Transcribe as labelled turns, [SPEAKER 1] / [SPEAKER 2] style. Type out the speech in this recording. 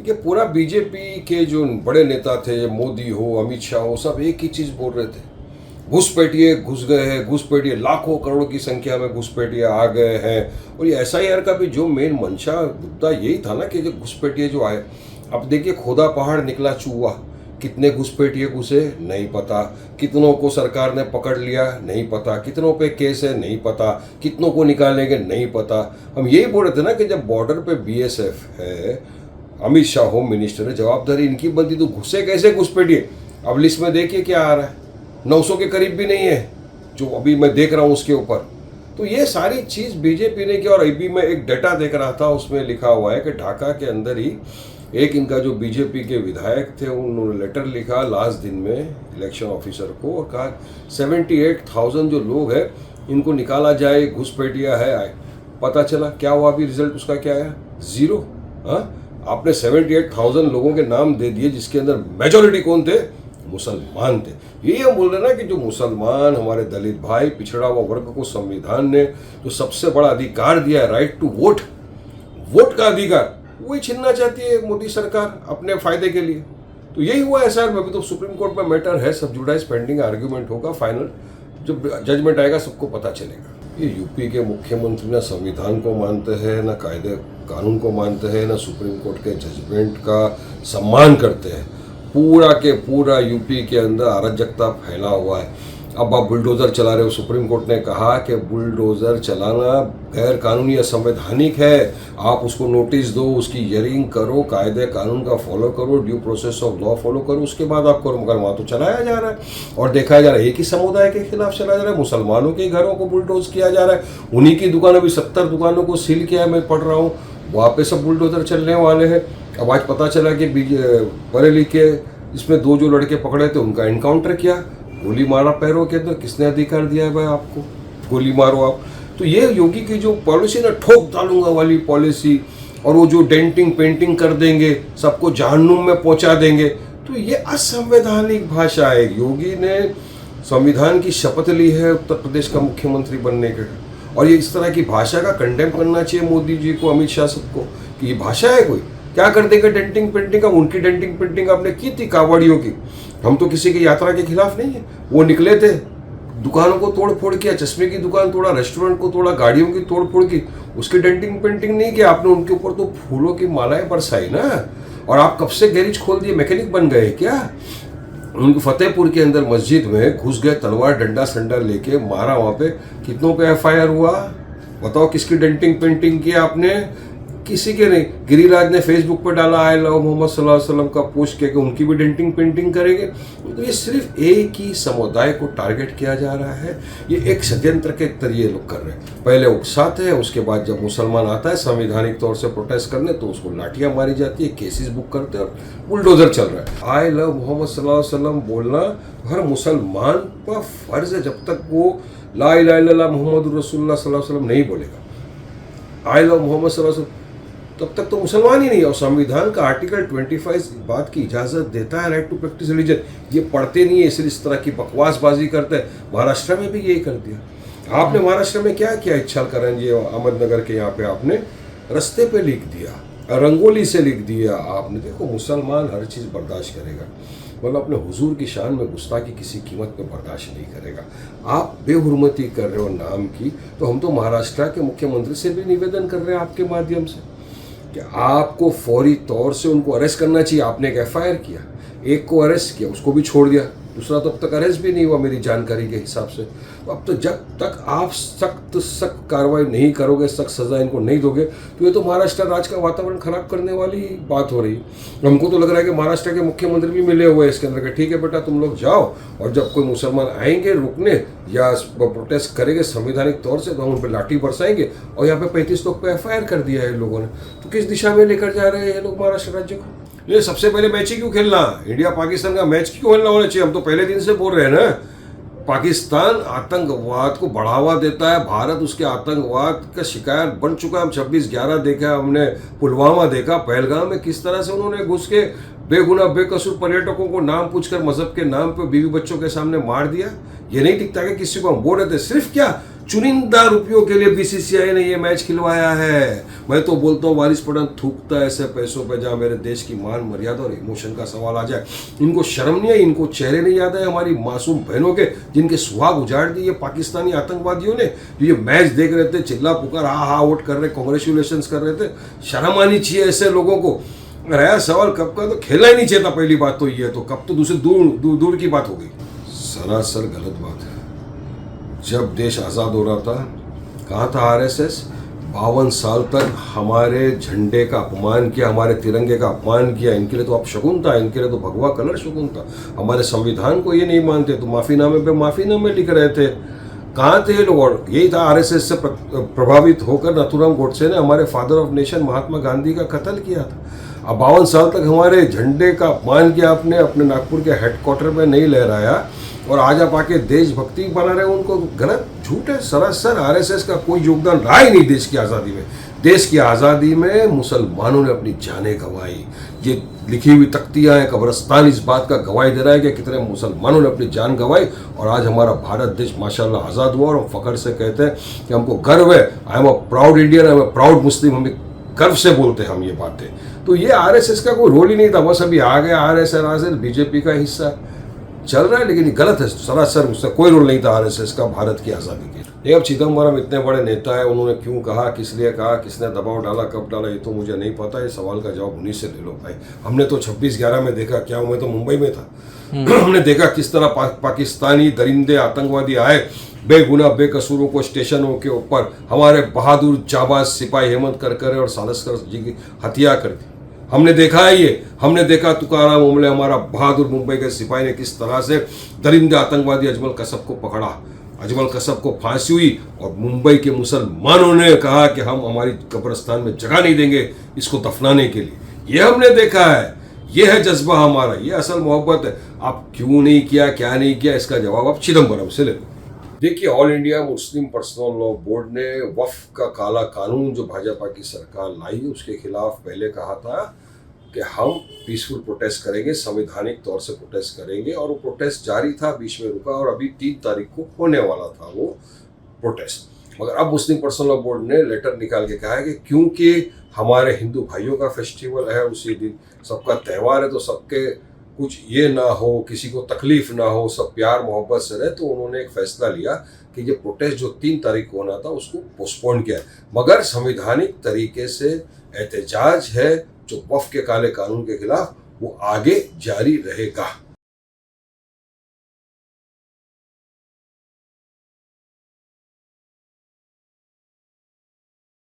[SPEAKER 1] देखिए, पूरा बीजेपी के जो बड़े नेता थे, मोदी हो, अमित शाह हो, सब एक ही चीज़ बोल रहे थे। घुसपैठिए घुस गए हैं, घुसपैठिए लाखों करोड़ की संख्या में घुसपैठिए आ गए हैं। और ये एसआईआर का भी जो मेन मंशा मुद्दा यही था ना कि जो घुसपैठिए जो आए, अब देखिए खोदा पहाड़ निकला चूहा। कितने घुसपैठिए घुसे नहीं पता, कितनों को सरकार ने पकड़ लिया नहीं पता, कितनों पे केस है नहीं पता, कितनों को निकालेंगे नहीं पता। हम यही बोल रहे थे ना कि जब बॉर्डर पे बीएसएफ है, अमित शाह होम मिनिस्टर है, जवाबदारी इनकी बनती तो घुसे कैसे घुसपैठिए। अब लिस्ट में देखिए क्या आ रहा है, 900 के करीब भी नहीं है जो अभी मैं देख रहा हूँ उसके ऊपर। तो ये सारी चीज़ बीजेपी ने की। और अभी मैं एक डेटा देख रहा था, उसमें लिखा हुआ है कि ढाका के अंदर ही एक इनका जो बीजेपी के विधायक थे, उन्होंने लेटर लिखा लास्ट दिन में इलेक्शन ऑफिसर को और कहा 78,000 जो लोग हैं इनको निकाला जाए, घुसपैठिया है आए। पता चला क्या हुआ, अभी रिजल्ट उसका क्या आया, 0। हाँ, आपने 78,000 लोगों के नाम दे दिए जिसके अंदर मेजोरिटी कौन थे, मुसलमान थे। यही हम बोल रहे हैं ना कि जो मुसलमान, हमारे दलित भाई, पिछड़ा हुआ वर्ग को संविधान ने जो सबसे बड़ा अधिकार दिया है, राइट टू वोट, वोट का अधिकार, वही छीनना चाहती है मोदी सरकार अपने फायदे के लिए। तो यही हुआ है सर। अभी तो सुप्रीम कोर्ट में मैटर है, सब जुडाइज पेंडिंग, आर्ग्यूमेंट होगा, फाइनल जब जजमेंट आएगा सबको पता चलेगा। ये यूपी के मुख्यमंत्री ना संविधान को मानते हैं, ना कायदे कानून को मानते हैं, ना सुप्रीम कोर्ट के जजमेंट का सम्मान करते हैं। पूरा के पूरा यूपी के अंदर अराजकता फैला हुआ है। अब आप बुलडोज़र चला रहे हो, सुप्रीम कोर्ट ने कहा कि बुलडोज़र चलाना गैर कानूनी असंवैधानिक है। आप उसको नोटिस दो, उसकी हियरिंग करो, कायदे कानून का फॉलो करो, due process of law follow करो, उसके बाद आप करो। मगर वहाँ तो चलाया जा रहा है और देखा जा रहा है एक ही समुदाय के खिलाफ चलाया जा रहा है। मुसलमानों के घरों को बुलडोज किया जा रहा है, उन्हीं की दुकानों भी 70 दुकानों को सील किया है, मैं पढ़ रहा हूँ, वहाँ पे सब बुलडोज़र चलने वाले हैं। अब आज पता चला कि बरेली के इसमें 2 जो लड़के पकड़े थे उनका इनकाउंटर किया, गोली मारा पैरों के अंदर। किसने अधिकार दिया है भाई आपको, गोली मारो आप। तो ये योगी की जो पॉलिसी ना, ठोक डालूंगा वाली पॉलिसी, और वो जो डेंटिंग पेंटिंग कर देंगे, सबको जहन्नुम में पहुंचा देंगे, तो ये असंवैधानिक भाषा है। योगी ने संविधान की शपथ ली है उत्तर प्रदेश का मुख्यमंत्री बनने के, और ये इस तरह की भाषा का कंडेम करना चाहिए मोदी जी को, अमित शाह सबको, कि ये भाषा है कोई। क्या कर देंगे डेंटिंग पेंटिंग का, उनकी डेंटिंग पेंटिंग आपने की थी कावड़ियों की। हम तो किसी की यात्रा के खिलाफ नहीं है, वो निकले थे, दुकानों को तोड़ फोड़ किया, चश्मे की दुकान तोड़ा, रेस्टोरेंट को तोड़ा, गाड़ियों की तोड़ फोड़ की, उसकी डेंटिंग पेंटिंग नहीं किया आपने। उनके ऊपर तो फूलों की मालाएं बरसाई ना, और आप कब से गैरेज खोल दिए, मैकेनिक बन गए क्या। उनके फतेहपुर के अंदर मस्जिद में घुस गए, तलवार डंडा संडा लेके मारा, वहाँ पे कितनों पे एफआईआर हुआ बताओ, किसकी डेंटिंग पेंटिंग किया आपने, किसी के नहीं। गिरिराज ने फेसबुक पर डाला आई लव मोहम्मद सल्लल्लाहु अलैहि वसल्लम का पोस्ट किया कि उनकी भी डेंटिंग पेंटिंग करेंगे। तो ये सिर्फ एक ही समुदाय को टारगेट किया जा रहा है, ये एक षड्यंत्र के तरीके लोग कर रहे हैं। पहले उकसाते हैं, उसके बाद जब मुसलमान आता है संवैधानिक तौर से प्रोटेस्ट करने तो उसको लाठियां मारी जाती है, केसेस बुक करते हैं और बुलडोजर चल रहा है। आई लव मोहम्मद सल्लल्लाहु अलैहि वसल्लम बोलना हर मुसलमान का फर्ज है, जब तक वो ला इलाहा इल्लल्लाह मुहम्मदुर रसूलुल्लाह सल्लल्लाहु अलैहि वसल्लम नहीं बोलेगा, आई लव मोहम्मद सल्लल्लाहु अलैहि वसल्लम, तब तक तो मुसलमान ही नहीं है। और संविधान का आर्टिकल 25 बात की इजाज़त देता है, राइट टू प्रैक्टिस रिलीजन। ये पढ़ते नहीं है, इसलिए इस तरह की बकवासबाजी करते हैं। महाराष्ट्र में भी यही कर दिया आपने। महाराष्ट्र में क्या किया, इच्छालकरंजी जी अहमदनगर के यहाँ पे आपने रस्ते पे लिख दिया, रंगोली से लिख दिया आपने। देखो मुसलमान हर चीज़ बर्दाश्त करेगा, मतलब अपने हुजूर की शान में गुस्ताखी किसी कीमत पे बर्दाश्त नहीं करेगा। आप बेहुरमती कर रहे हो नाम की, तो हम तो महाराष्ट्र के मुख्यमंत्री से भी निवेदन कर रहे हैं आपके माध्यम से कि आपको फौरी तौर से उनको अरेस्ट करना चाहिए। आपने एक एफआईआर किया, एक को अरेस्ट किया, उसको भी छोड़ दिया, दूसरा तो अब तक अरेस्ट भी नहीं हुआ मेरी जानकारी के हिसाब से। तो अब तो जब तक आप सख्त कार्रवाई नहीं करोगे, सख्त सज़ा इनको नहीं दोगे, तो ये तो महाराष्ट्र राज्य का वातावरण खराब करने वाली बात हो रही है। हमको तो लग रहा है कि महाराष्ट्र के मुख्यमंत्री भी मिले हुए हैं इसके अंदर, ठीक है बेटा तुम लोग जाओ, और जब कोई मुसलमान आएंगे रुकने या प्रोटेस्ट करेंगे संवैधानिक तौर से, तो हम उन पर लाठी बरसाएंगे। और यहाँ पे 35 लोग पे एफआईआर कर दिया है इन लोगों ने। तो किस दिशा में लेकर जा रहे हैं ये लोग महाराष्ट्र राज्य को। ये सबसे पहले मैच ही क्यों खेलना, इंडिया पाकिस्तान का मैच क्यों खेलना होना चाहिए। हम तो पहले दिन से बोल रहे हैं ना, पाकिस्तान आतंकवाद को बढ़ावा देता है, भारत उसके आतंकवाद का शिकार बन चुका है। हम 26/11 देखा, हमने पुलवामा देखा, पहलगाम में किस तरह से उन्होंने घुस के बेगुनाह बेकसूर पर्यटकों को नाम पूछकर मजहब के नाम पर बीवी बच्चों के सामने मार दिया। ये नहीं दिखता कि किसी को हम बोल रहे थे, सिर्फ क्या चुनिंदा रुपयों के लिए बीसीसीआई ने ये मैच खिलवाया है। मैं तो बोलता हूँ वारिस पठान थूकता है ऐसे पैसों पे जहाँ मेरे देश की मान मर्यादा और इमोशन का सवाल आ जाए। इनको शर्म नहीं है, इनको चेहरे नहीं याद है हमारी मासूम बहनों के जिनके सुहाग उजाड़ दिए पाकिस्तानी आतंकवादियों ने, जो ये मैच देख रहे थे, चिल्ला पुकार हा वोट कर रहे, कांग्रेचुलेशन कर रहे थे। शर्म आनी चाहिए ऐसे लोगों को। रहा सवाल कब का, तो खेलना ही नहीं चाहिए था, पहली बात तो ये, तो कब तो दूसरी दूर की बात हो गई। सरासर गलत बात है। जब देश आज़ाद हो रहा था, कहाँ था आरएसएस? 52 साल तक हमारे झंडे का अपमान किया, हमारे तिरंगे का अपमान किया। इनके लिए तो अब शगुन था, इनके लिए तो भगवा कलर शगुन था। हमारे संविधान को ये नहीं मानते तो माफ़ीनामे पे माफ़ीनामे लिख रहे थे। कहाँ थे ये लोग? और यही था, आरएसएस से प्रभावित होकर नथुराम गोडसे ने हमारे father of nation Mahatma Gandhi का कत्ल किया था। अब 52 साल तक हमारे झंडे का अपमान किया आपने, अपने नागपुर के हेडक्वार्टर में नहीं लहराया, और आज आप आके देशभक्ति बना रहे हो उनको। गलत, झूठ है सरासर। आरएसएस का कोई योगदान रहा ही नहीं देश की आज़ादी में। देश की आज़ादी में मुसलमानों ने अपनी जानें गंवाई। ये लिखी हुई तख्तियाँ हैं, कब्रिस्तान इस बात का गवाही दे रहा है कि कितने मुसलमानों ने अपनी जान गंवाई, और आज हमारा भारत देश माशाल्लाह आज़ाद हुआ। और हम फ़ख्र से कहते हैं कि हमको गर्व है। I am a proud Indian, I am a proud Muslim. हमें गर्व से बोलते हैं हम ये बातें। तो ये आरएसएस का कोई रोल ही नहीं था, बस अभी आ गया आरएसएस बीजेपी का हिस्सा चल रहा है, लेकिन ये गलत है सरासर। उसका कोई रोल नहीं था आरएसएस का भारत की आज़ादी के लिए। अब चिदम्बरम इतने बड़े नेता है, उन्होंने क्यों कहा, किस लिए कहा, किसने दबाव डाला, कब डाला, ये तो मुझे नहीं पता। ये सवाल का जवाब उन्हीं से ले लो भाई। हमने तो 26/11 में देखा, क्या मैं तो मुंबई में था, हमने देखा किस तरह पाकिस्तानी दरिंदे आतंकवादी आए, बेगुनाह बेकसूरों को स्टेशनों के ऊपर हमारे बहादुर जाबाज सिपाही हेमंत करकरे और सालस्कर जी की हत्या कर दी। हमने देखा है ये, हमने देखा तुकाराम ओमले, हमारा बहादुर मुंबई के सिपाही ने किस तरह से दरिंदे आतंकवादी अजमल कसब को पकड़ा। अजमल कसब को फांसी हुई और मुंबई के मुसलमानों ने कहा कि हम हमारी कब्रिस्तान में जगह नहीं देंगे इसको दफनाने के लिए। ये हमने देखा है, ये है जज्बा हमारा, ये असल मोहब्बत है। आप क्यों नहीं किया, क्या नहीं किया, इसका जवाब आप चिदम्बरम से ले लो। देखिए, all India Muslim personal law board ने वक्फ का काला कानून जो भाजपा की सरकार लाई, उसके खिलाफ पहले कहा था कि हम पीसफुल प्रोटेस्ट करेंगे, संवैधानिक तौर से प्रोटेस्ट करेंगे, और वो प्रोटेस्ट जारी था, बीच में रुका, और अभी 3 तारीख को होने वाला था वो प्रोटेस्ट। मगर अब मुस्लिम पर्सनल लॉ बोर्ड ने लेटर निकाल के कहा है कि क्योंकि हमारे हिंदू भाइयों का फेस्टिवल है, उसी दिन सबका त्यौहार है, तो सबके कुछ ये ना हो, किसी को तकलीफ ना हो, सब प्यार मोहब्बत से रहे, तो उन्होंने एक फैसला लिया कि ये प्रोटेस्ट जो 3 तारीख को होना था उसको पोस्टपोन किया। मगर संवैधानिक तरीके से एहतजाज है जो वक्फ के काले कानून के खिलाफ, वो आगे जारी रहेगा।